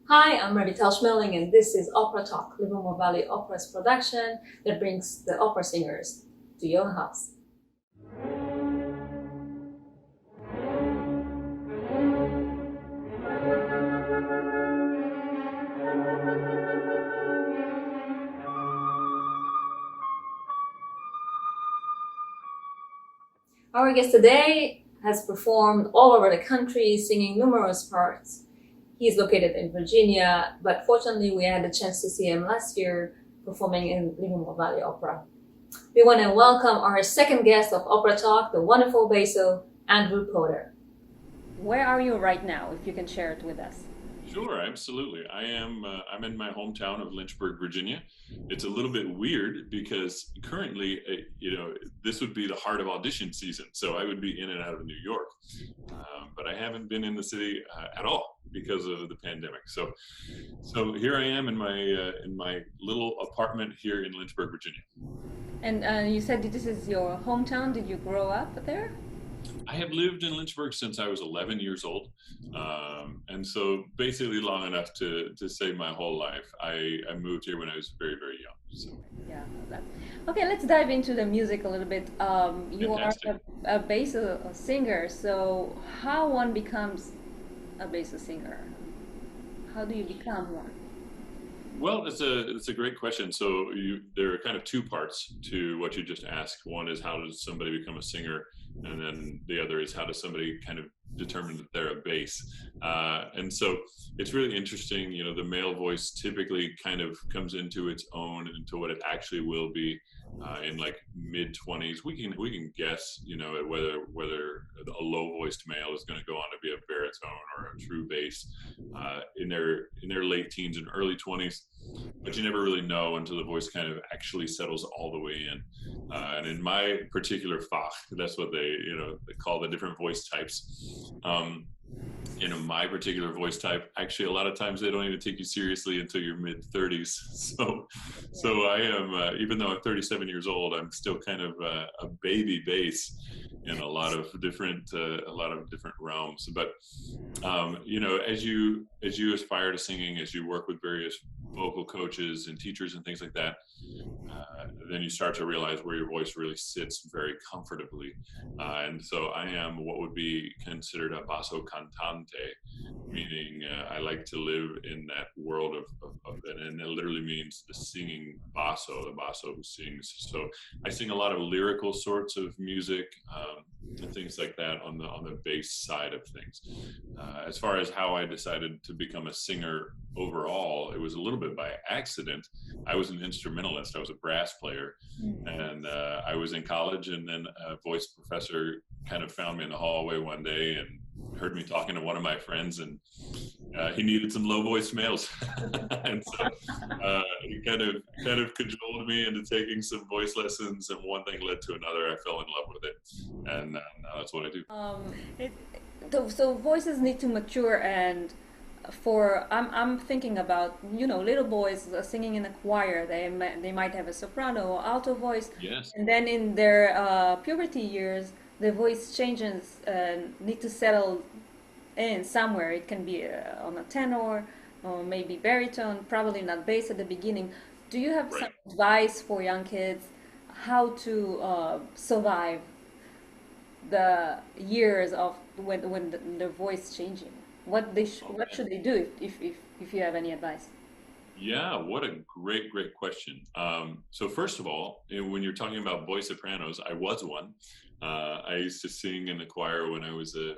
Hi, I'm Revital Shmerling, and this is OperaTalk, Livermore Valley Opera's production that brings the opera singers to your house. Our guest today has performed all over the country, singing numerous parts. He's located in Virginia, but fortunately, we had the chance to see him last year performing in Livermore Valley Opera. We want to welcome our second guest of Opera Talk, the wonderful basso, Andrew Potter. Where are you right now, if you can share it with us? Sure, absolutely. I'm in my hometown of Lynchburg, Virginia. It's a little bit weird because currently, this would be the heart of audition season, so I would be in and out of New York. But I haven't been in the city at all because of the pandemic. So here I am in my little apartment here in Lynchburg, Virginia. And you said this is your hometown. Did you grow up there? I have lived in Lynchburg since I was 11 years old, and so basically long enough to say my whole life. I moved here when I was very, very young. So Yeah. That. Okay, let's dive into the music a little bit. You are fantastic. a bass singer, so how one becomes a bass singer? How do you become one? Well, it's a great question. There are kind of two parts to what you just asked. One is how does somebody become a singer, and then the other is how does somebody kind of determine that they're a bass. And so it's really interesting. You know, the male voice typically kind of comes into its own into what it actually will be in like mid 20s. We can guess, you know, at whether a low voiced male is going to go on to be a baritone or a true bass in their late teens and early 20s, but you never really know until the voice kind of actually settles all the way in. And in my particular Fach, that's what they call the different voice types. My particular voice type, actually, a lot of times they don't even take you seriously until your mid 30s. So I am, even though I'm 37 years old, I'm still kind of a baby bass in a lot of different realms. But as you aspire to singing, as you work with various vocal coaches and teachers and things like that, then you start to realize where your voice really sits very comfortably. And so I am what would be considered a basso cantante, meaning I like to live in that world and it literally means the singing basso, the basso who sings. So I sing a lot of lyrical sorts of music and things like that on the bass side of things. As far as how I decided to become a singer overall, it was a little bit by accident. I was an instrumentalist. I was a brass player, and I was in college, and then a voice professor kind of found me in the hallway one day and heard me talking to one of my friends, and he needed some low voiced males, and so he kind of cajoled me into taking some voice lessons, and one thing led to another. I fell in love with it, and now that's what I do. It, so voices need to mature, and I'm thinking about little boys singing in a choir. They might have a soprano or alto voice, Yes. and then in their puberty years, the voice changes and need to settle in somewhere. It can be on a tenor or maybe baritone, probably not bass at the beginning. Do you have some Right. advice for young kids how to survive the years of when the voice changing? What Okay. should they do if you have any advice? Yeah, what a great question. So first of all, when you're talking about boy sopranos, I was one. I used to sing in the choir when I was a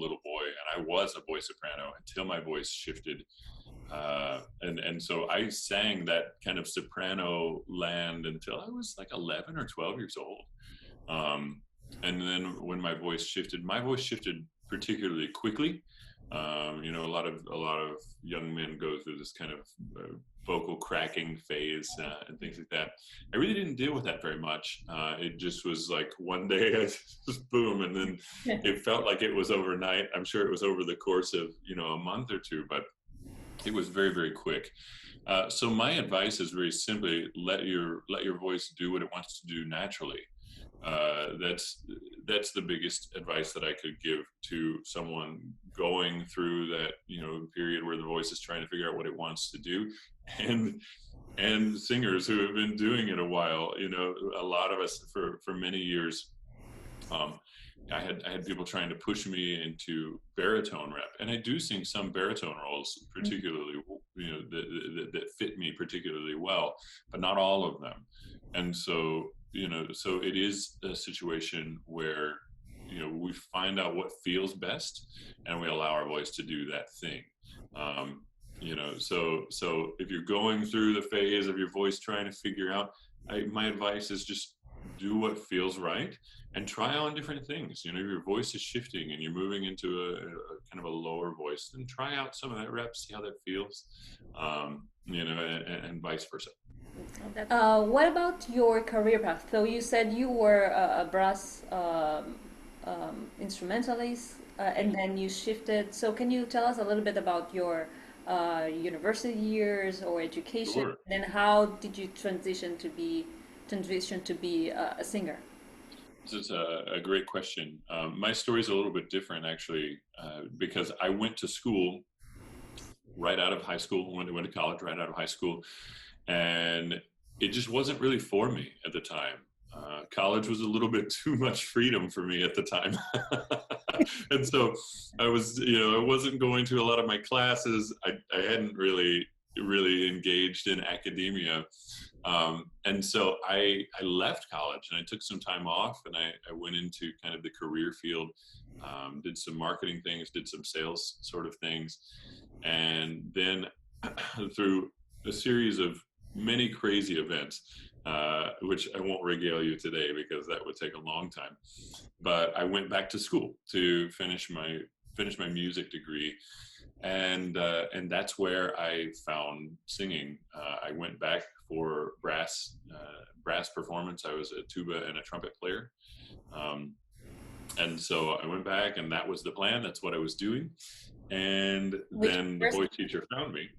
little boy, and I was a boy soprano until my voice shifted. And so I sang that kind of soprano land until I was like 11 or 12 years old. Um, and then when my voice shifted particularly quickly. A lot of young men go through this kind of vocal cracking phase and things like that. I really didn't deal with that very much. It just was like one day I just boom, and then it felt like it was overnight. I'm sure it was over the course of a month or two, but it was very, very quick. So my advice is very simply let your voice do what it wants to do naturally. That's the biggest advice that I could give to someone going through that, period where the voice is trying to figure out what it wants to do, and singers who have been doing it a while. A lot of us for many years. I had people trying to push me into baritone rep, and I do sing some baritone roles, particularly, that fit me particularly well, but not all of them. And so, so it is a situation where, we find out what feels best, and we allow our voice to do that thing. So if you're going through the phase of your voice trying to figure out, my advice is just do what feels right and try on different things. Your voice is shifting and you're moving into a kind of a lower voice, then try out some of that rep, see how that feels, and vice versa. What about your career path? So you said you were a brass instrumentalist, and then you shifted. So can you tell us a little bit about your university years or education, Sure. and then how did you transition to be a singer? This is a great question. My story is a little bit different, actually, because I went to school right out of high school, went to college right out of high school, and it just wasn't really for me at the time. College was a little bit too much freedom for me at the time. And so I wasn't going to a lot of my classes. I hadn't really engaged in academia. And so I left college and I took some time off, and I went into kind of the career field, did some marketing things, did some sales sort of things. And then through a series of many crazy events, which I won't regale you today because that would take a long time, but I went back to school to finish my music degree. And that's where I found singing. I went back for brass performance. I was a tuba and a trumpet player, and so I went back, and that was the plan. That's what I was doing. And then the voice teacher found me,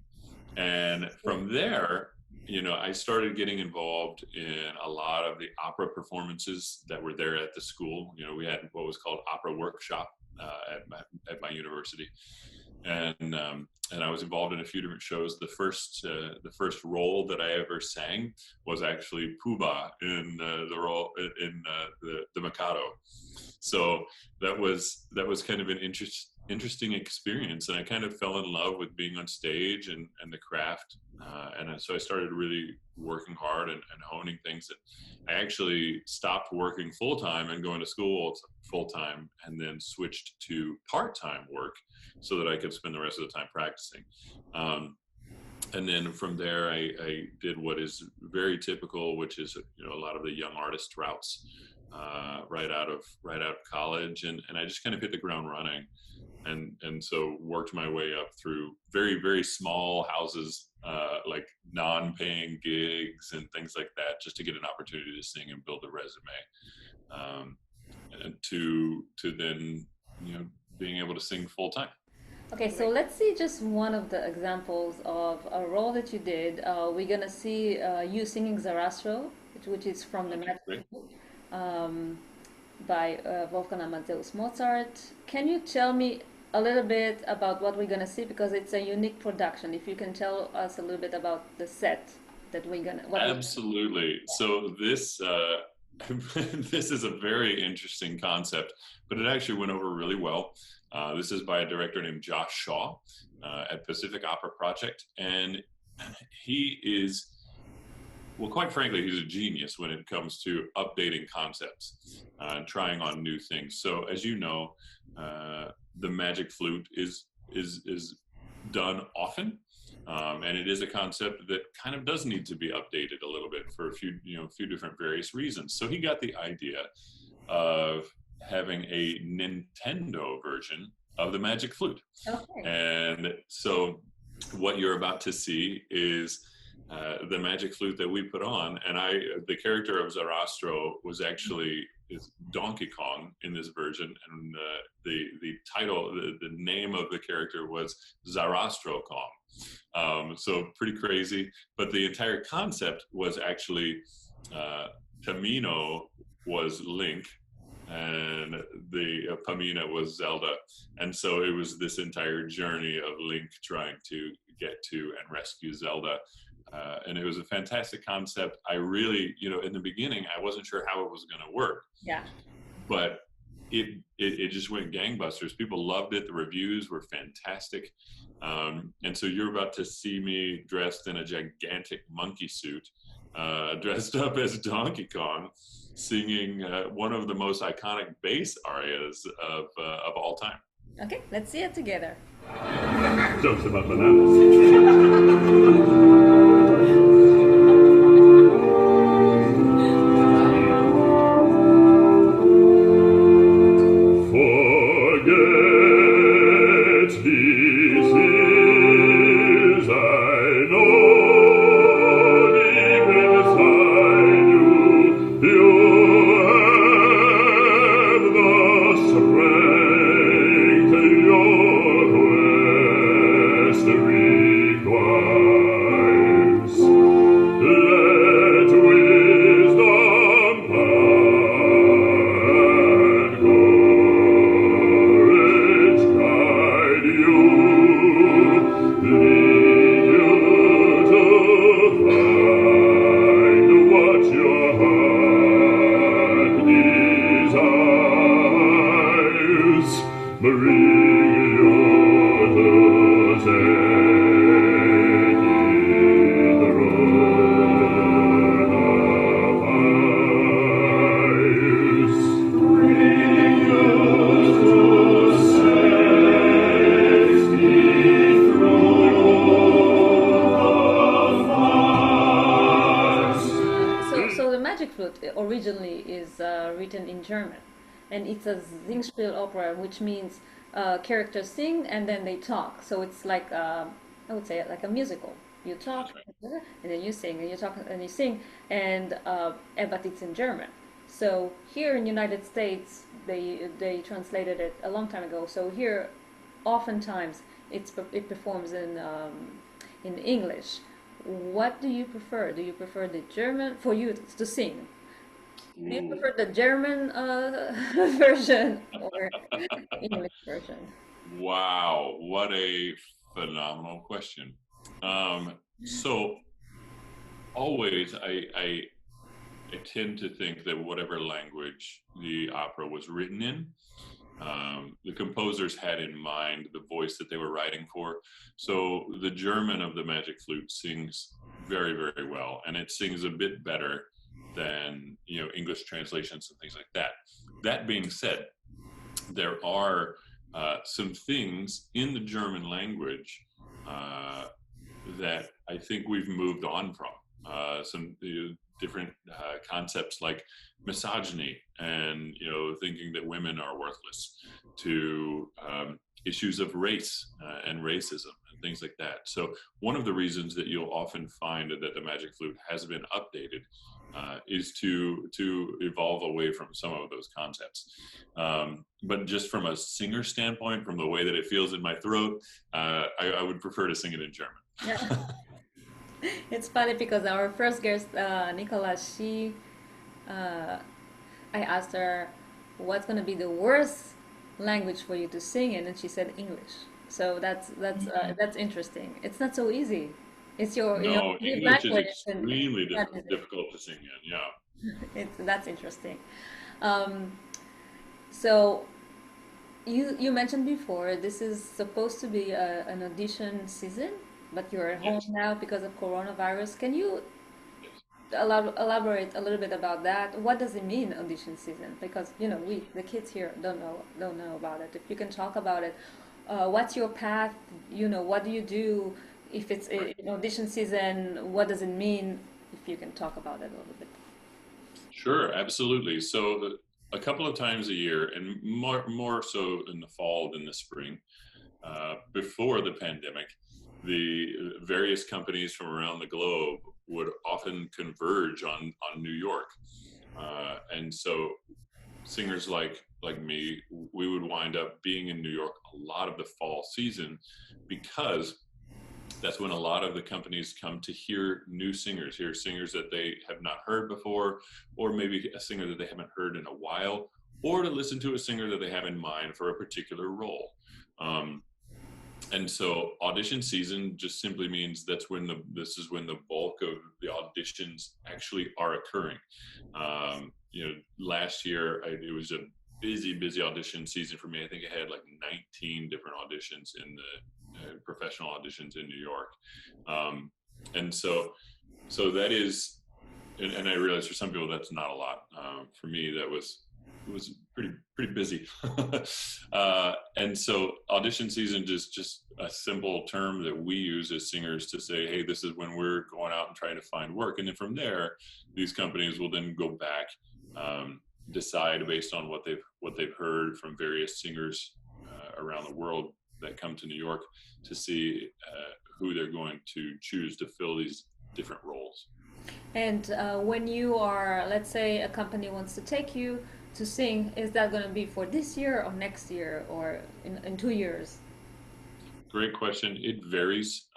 and from there, I started getting involved in a lot of the opera performances that were there at the school. We had what was called opera workshop at my university. And I was involved in a few different shows. The first role that I ever sang was actually Puba in the role in the Mikado. So that was kind of an interesting experience, and I kind of fell in love with being on stage and the craft. And so I started really working hard and honing things. I actually stopped working full time and going to school full time, and then switched to part-time work so that I could spend the rest of the time practicing. And then from there, I did what is very typical, which is a lot of the young artist routes right out of college, and I just kind of hit the ground running, and so worked my way up through very, very small houses, like non-paying gigs and things like that, just to get an opportunity to sing and build a resume, and to then being able to sing full time. Okay, so let's see just one of the examples of a role that you did. We're gonna see you singing Zarastro, which is from the Magic Flute, by Wolfgang Amadeus Mozart. Can you tell me a little bit about what we're gonna see, because it's a unique production? If you can tell us a little bit about the set that we're gonna. Absolutely. So this this is a very interesting concept, but it actually went over really well. This is by a director named Josh Shaw at Pacific Opera Project, and he is, well, quite frankly, he's a genius when it comes to updating concepts, trying on new things. So, as you know, the Magic Flute is done often, and it is a concept that kind of does need to be updated a little bit for a few different various reasons. So he got the idea of having a Nintendo version of the Magic Flute. Okay. And so what you're about to see is the Magic Flute that we put on, and the character of Zarastro was actually is Donkey Kong in this version, and the title, the name of the character was Zarastro Kong. So pretty crazy, but the entire concept was actually Tamino was Link, and the Pamina was Zelda. And so it was this entire journey of Link trying to get to and rescue Zelda. And it was a fantastic concept. I really, in the beginning, I wasn't sure how it was going to work. Yeah. But it just went gangbusters. People loved it. The reviews were fantastic. And so you're about to see me dressed in a gigantic monkey suit, dressed up as Donkey Kong, singing one of the most iconic bass arias of all time. Okay, let's see it together. Jokes about bananas. Originally is written in German, and it's a Singspiel opera, which means characters sing and then they talk. So it's like I would say like a musical. You talk and then you sing, and you talk and you sing, and but it's in German. So here in the United States, they translated it a long time ago. So here, oftentimes it performs in English. What do you prefer? Do you prefer the German for you to sing? Do you prefer the German version or English version? Wow, what a phenomenal question. So always I tend to think that whatever language the opera was written in, the composers had in mind the voice that they were writing for. So the German of the Magic Flute sings very, very well, and it sings a bit better than English translations and things like that. That being said, there are some things in the German language that I think we've moved on from. Some different concepts like misogyny and thinking that women are worthless, to issues of race and racism and things like that. So one of the reasons that you'll often find that the Magic Flute has been updated is to evolve away from some of those concepts. But just from a singer standpoint, from the way that it feels in my throat, I would prefer to sing it in German. Yeah. It's funny because our first guest, Nicola, I asked her, what's going to be the worst language for you to sing in, and she said English. So that's interesting. It's not so easy. It's your English language is extremely difficult to sing in. Yeah, that's interesting. So you mentioned before this is supposed to be an audition season, but you're at home now because of coronavirus. Can you elaborate a little bit about that? What does it mean, audition season? Because we, the kids here, don't know about it. If you can talk about it, what's your path? What do you do if it's an audition season? What does it mean? If you can talk about it a little bit. Sure, absolutely. So a couple of times a year, and more so in the fall than the spring, before the pandemic, the various companies from around the globe would often converge on New York. And so singers like me, we would wind up being in New York a lot of the fall season, because That's when a lot of the companies come to hear new singers, hear singers that they have not heard before, or maybe a singer that they haven't heard in a while, or to listen to a singer that they have in mind for a particular role. And so audition season just simply means this is when the bulk of the auditions actually are occurring. Last year it was a busy audition season for me. I think I had like 19 different auditions in the professional auditions in New York. And so that is, and I realize for some people that's not a lot. For me, it was pretty busy. And so audition season is just a simple term that we use as singers to say, hey, this is when we're going out and trying to find work. And then from there, these companies will then go back, decide based on what they've heard from various singers around the world that come to New York to see who they're going to choose to fill these different roles. And when you are, let's say a company wants to take you to sing, is that going to be for this year or next year or in 2 years? Great question. It varies.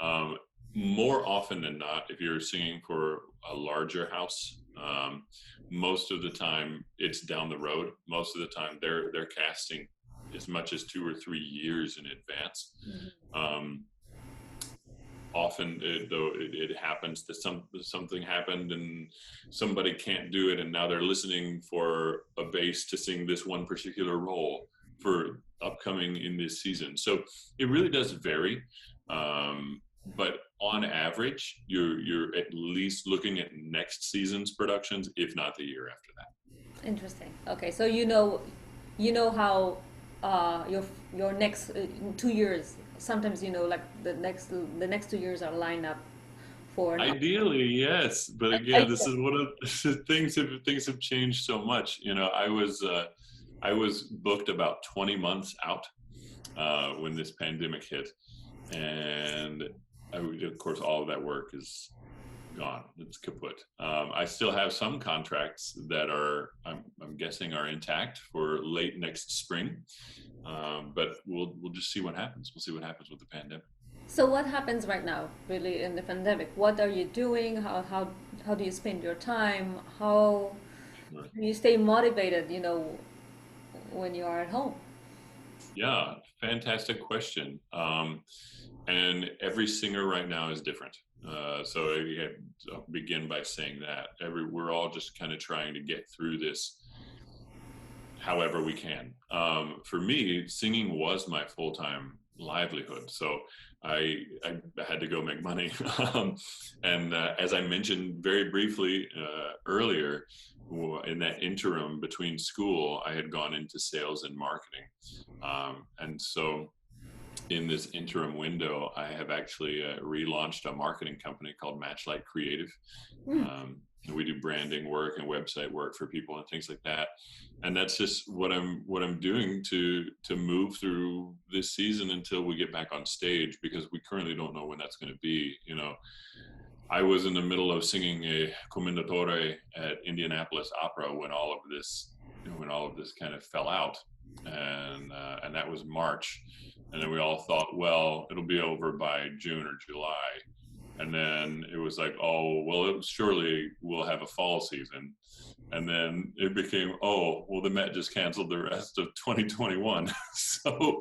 More often than not, if you're singing for a larger house, most of the time it's down the road. Most of the time they're casting as much as 2 or 3 years in advance. Mm-hmm. Often, though, it happens that something happened and somebody can't do it, and now they're listening for a bass to sing this one particular role for upcoming in this season. So it really does vary, but on average, you're at least looking at next season's productions, if not the year after that. Interesting. Okay, so you know how your next 2 years. Sometimes like the next 2 years are lined up for. Ideally, yes, but again, this is one of things have changed so much. I was booked about 20 months out when this pandemic hit, and of course all of that work is gone. It's kaput. I still have some contracts that I'm guessing are intact for late next spring. But we'll just see what happens. We'll see what happens with the pandemic. So what happens right now, really, in the pandemic? What are you doing? How do you spend your time? How do you stay motivated, when you are at home? Yeah, fantastic question. And every singer right now is different. So I'll begin by saying that we're all just kind of trying to get through this however we can. For me, singing was my full-time livelihood. So I had to go make money. And as I mentioned very briefly earlier, in that interim between school, I had gone into sales and marketing. And so in this interim window, I have actually relaunched a marketing company called Matchlight Creative. We do branding work and website work for people and things like that. And that's just what I'm doing to move through this season until we get back on stage, because we currently don't know when that's going to be. I was in the middle of singing a commendatore at Indianapolis Opera when all of this kind of fell out, and that was March. And then we all thought, well, it'll be over by June or July. And then it was like, oh, well, surely we'll have a fall season. And then it became, oh, well, the Met just canceled the rest of 2021. So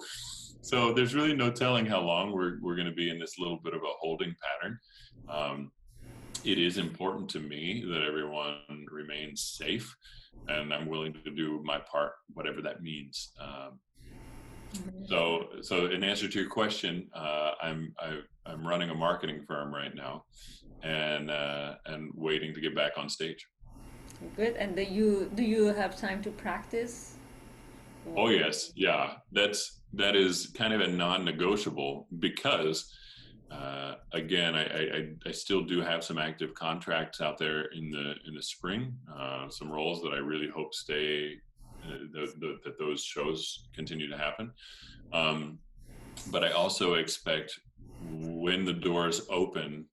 there's really no telling how long we're going to be in this little bit of a holding pattern. It is important to me that everyone remains safe, and I'm willing to do my part, whatever that means. So in answer to your question, I'm running a marketing firm right now, and waiting to get back on stage. Good. And do you have time to practice? Oh yes, yeah. That is kind of a non-negotiable, because again, I still do have some active contracts out there in the spring, some roles that I really hope stay. That those shows continue to happen. But I also expect when the doors open,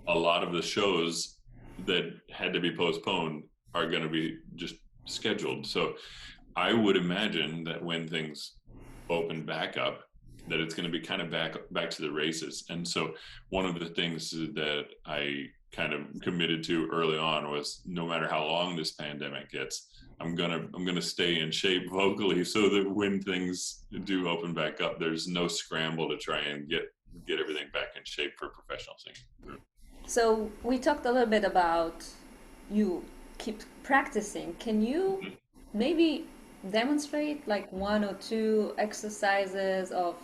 a lot of the shows that had to be postponed are going to be just scheduled. So I would imagine that when things open back up, that it's going to be kind of back to the races. And so one of the things that I kind of committed to early on was, no matter how long this pandemic gets, I'm gonna stay in shape vocally, so that when things do open back up, there's no scramble to try and get everything back in shape for professional singing. So we talked a little bit about you keep practicing. Can you maybe demonstrate like one or two exercises of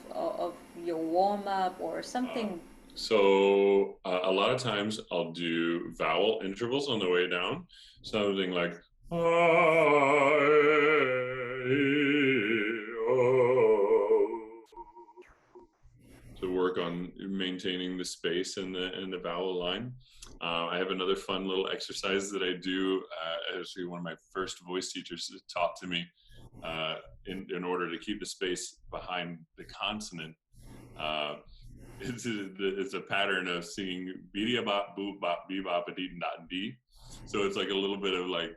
your warm up or something? So a lot of times I'll do vowel intervals on the way down, something like to work on maintaining the space in the vowel line. I have another fun little exercise that I do. Actually, one of my first voice teachers taught to me in order to keep the space behind the consonant. It's a pattern of singing beady bop boop bop bee bop a dee dot dee. So it's like a little bit of like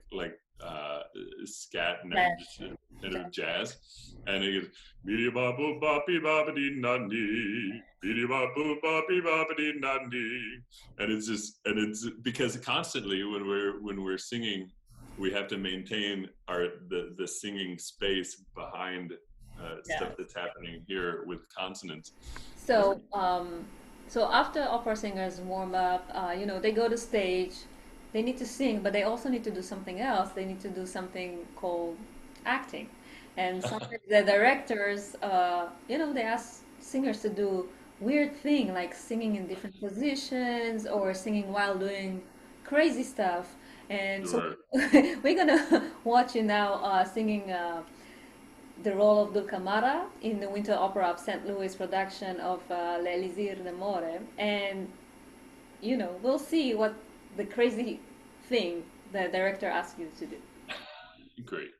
scat and jazz, and it goes beady bop boop bop bee bop a dee dot dee, beady bop boop bop bee bop a dee dot dee. And it's because constantly when we're singing, we have to maintain the singing space behind stuff that's happening here with consonants. So, so after opera singers warm up, they go to stage, they need to sing, but they also need to do something else. They need to do something called acting. And sometimes the directors, they ask singers to do weird thing like singing in different positions or singing while doing crazy stuff. And so we're gonna watch you now singing the role of Dulcamara in the Winter Opera of St. Louis production of L'Elisir d'Amore. And, we'll see what the crazy thing the director asks you to do. Great.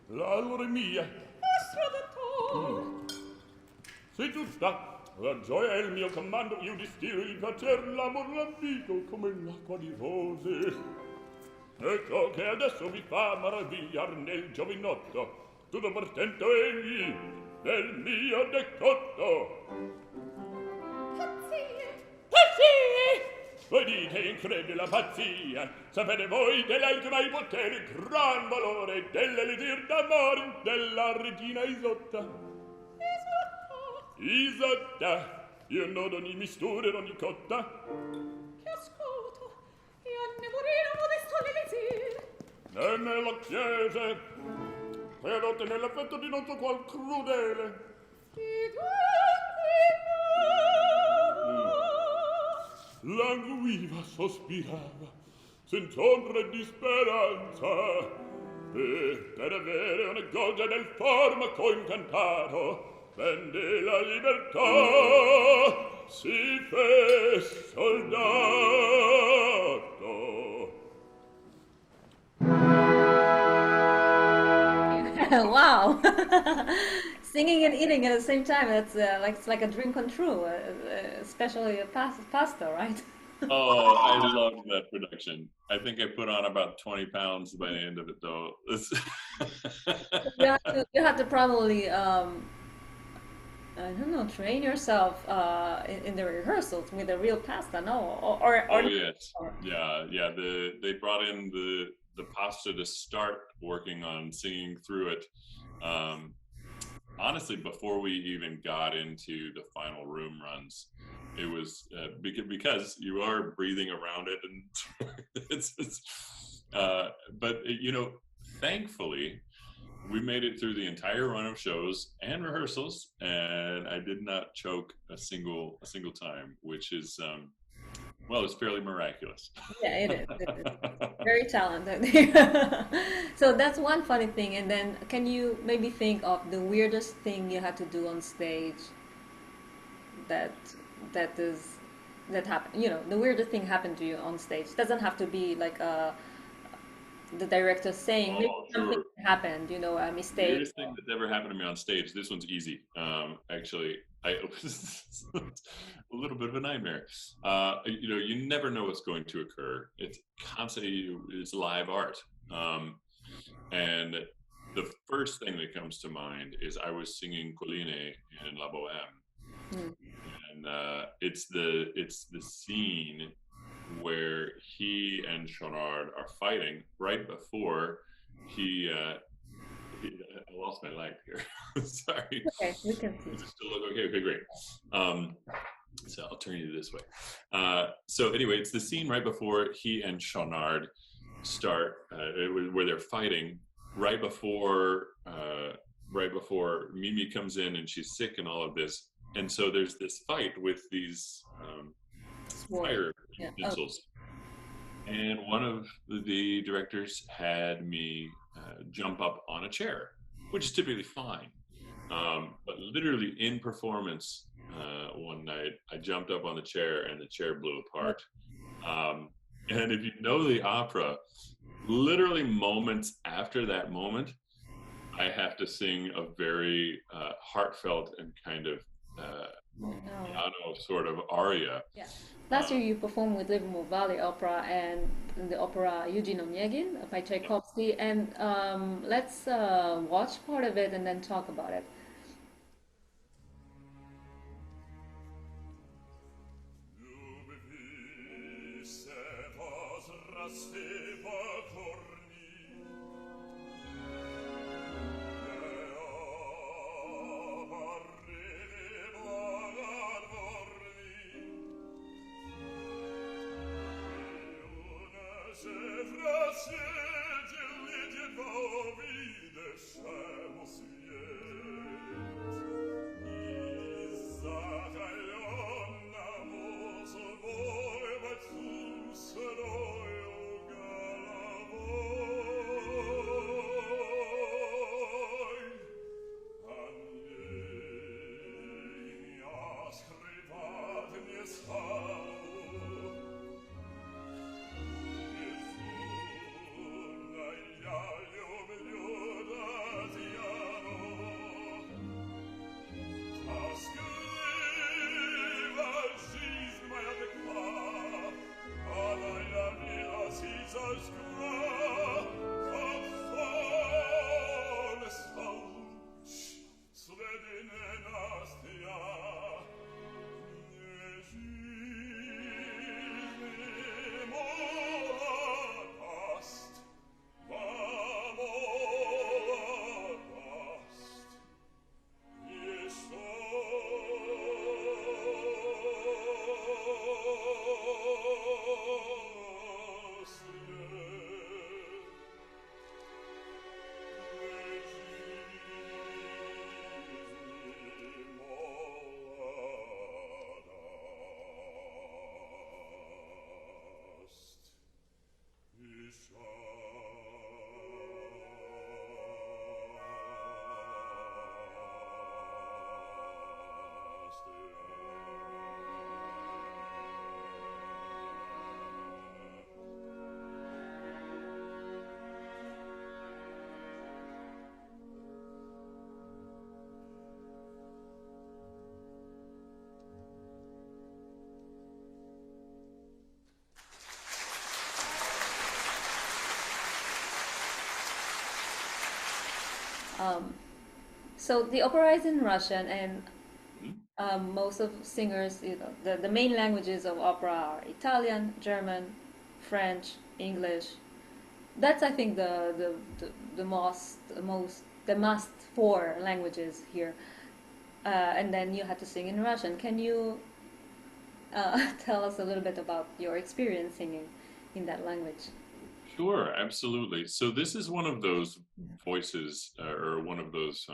L'amore mia, sei giusta, la gioia è il mio comando, io distillo il piacer, l'amor l'avviso come l'acqua di rose. E ciò che adesso vi fa maravigliar nel giovinotto, tutto portento egli del mio decotto. Pazzie! Voi dite incredibile la pazzia, sapete voi dell'alto mai potere, gran valore dell'elisir d'amore della regina Isotta. Isotta, io non ogni mistura e ogni cotta. Che ascolto, io ne morire modesto l'elisir. E nella chiesa, e adotte nell'affetto di non so qual crudele. Di Languiva, sospirava, senza ombra di speranza, e per avere una goggia del farmaco incantato, vende la libertà, si fe soldato. Wow. Singing and eating at the same time, that's it's like a dream come true, especially a pasta, right? Oh, I loved that production. I think I put on about 20 pounds by the end of it, though. You have to probably, I don't know, train yourself in the rehearsals with the real pasta, no? Oh yes, yeah. They brought in the pasta to start working on singing through it. Honestly, before we even got into the final room runs, it was because you are breathing around it, and but thankfully, we made it through the entire run of shows and rehearsals, and I did not choke a single time, which is it's fairly miraculous. Yeah, it is. Very talented. So that's one funny thing. And then can you maybe think of the weirdest thing you had to do on stage that happened? The weirdest thing happened to you on stage. It doesn't have to be like the director saying maybe something happened, a mistake. The weirdest thing that ever happened to me on stage. This one's easy. Actually, it was a little bit of a nightmare. You never know what's going to occur. It's constantly, it's live art. And the first thing that comes to mind is I was singing Colline in La Boheme, and it's the scene where he and Chonard are fighting right before I lost my light here. Sorry. Okay, we can see. Does it still look okay? Okay, great. So I'll turn you this way. So anyway, it's the scene right before he and Chonard start, where they're fighting, right before Mimi comes in and she's sick and all of this. And so there's this fight with these fire utensils. And one of the directors had me jump up on a chair, which is typically fine. But literally in performance one night, I jumped up on the chair and the chair blew apart. And if you know the opera, literally moments after that moment, I have to sing a very heartfelt and kind of piano sort of aria. Yeah. Last year you performed with Livermore Valley Opera and the opera Eugene Onegin by Tchaikovsky, and let's watch part of it and then talk about it. So the opera is in Russian, and most of singers, the main languages of opera are Italian, German, French, English. That's, I think, the must four languages here. And then you had to sing in Russian. Can you tell us a little bit about your experience singing in that language? Sure, absolutely. So this is one of those voices or one of those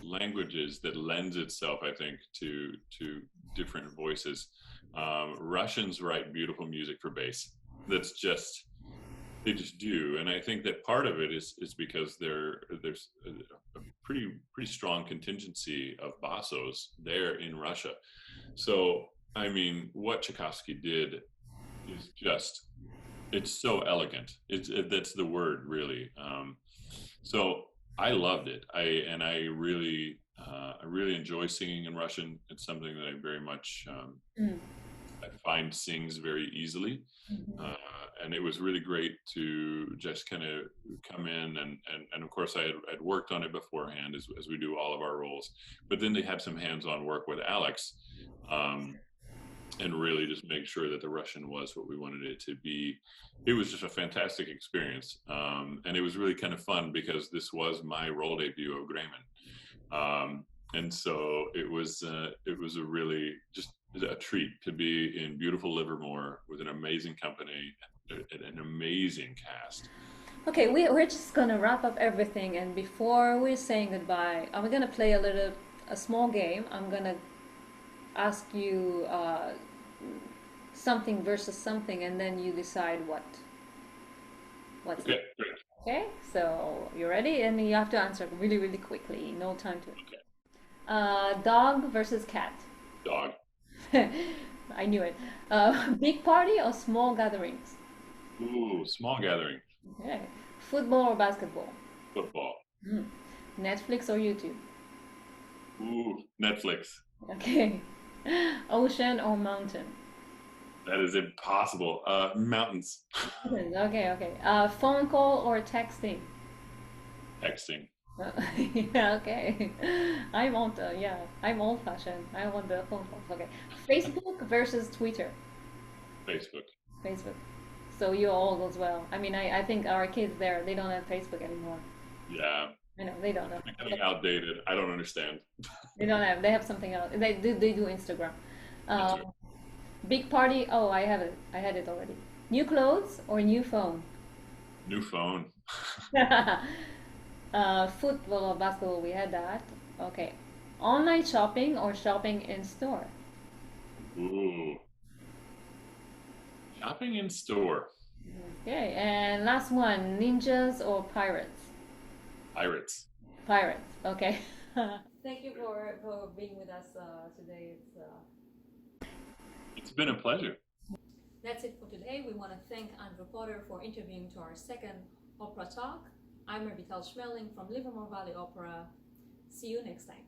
languages that lends itself, I think, to different voices. Russians write beautiful music for bass. They just do, and I think that part of it is because there's a pretty strong contingency of bassos there in Russia. So I mean, what Tchaikovsky did is it's so elegant. That's the word, really. So I loved it. I really enjoy singing in Russian. It's something that I very much find sings very easily. And it was really great to just kind of come in and of course I'd worked on it beforehand as we do all of our roles, but then they had some hands-on work with Alex, and really just make sure that the Russian was what we wanted it to be. It was just a fantastic experience. And it was really kind of fun because this was my role debut of Grayman. And so it was a really just a treat to be in beautiful Livermore with an amazing company, an amazing cast. Okay, we're just gonna wrap up everything, and before we're saying goodbye, I'm gonna play a small game. I'm gonna ask you something versus something, and then you decide what's Okay, great. okay. So you ready? And you have to answer really, really quickly. No time to. Dog versus cat. Dog. I knew it. Big party or small gatherings? Ooh, small gathering. Okay. Football or basketball? Football. Netflix or YouTube? Ooh, Netflix. Okay. Ocean or mountain? That is impossible. Mountains. Okay. Phone call or texting? Texting. Yeah, okay. I'm old-fashioned. I want the phone calls. Okay. Facebook versus Twitter? Facebook. Facebook. So you all goes well. I mean, I think our kids there, they don't have Facebook anymore. Yeah. I know, they don't have. Becoming outdated. I don't understand. They have something else. They do Instagram. That's right. Big party. Oh, I have it. I had it already. New clothes or new phone? New phone. Football or basketball, we had that. Okay. Online shopping or shopping in store? Ooh. Shopping in store. Okay. And last one, ninjas or pirates? Pirates. Pirates. Okay. Thank you for being with us today. It's been a pleasure. That's it for today. We want to thank Andrew Potter for interviewing to our second Opera Talk. I'm Revital Shmerling from Livermore Valley Opera. See you next time.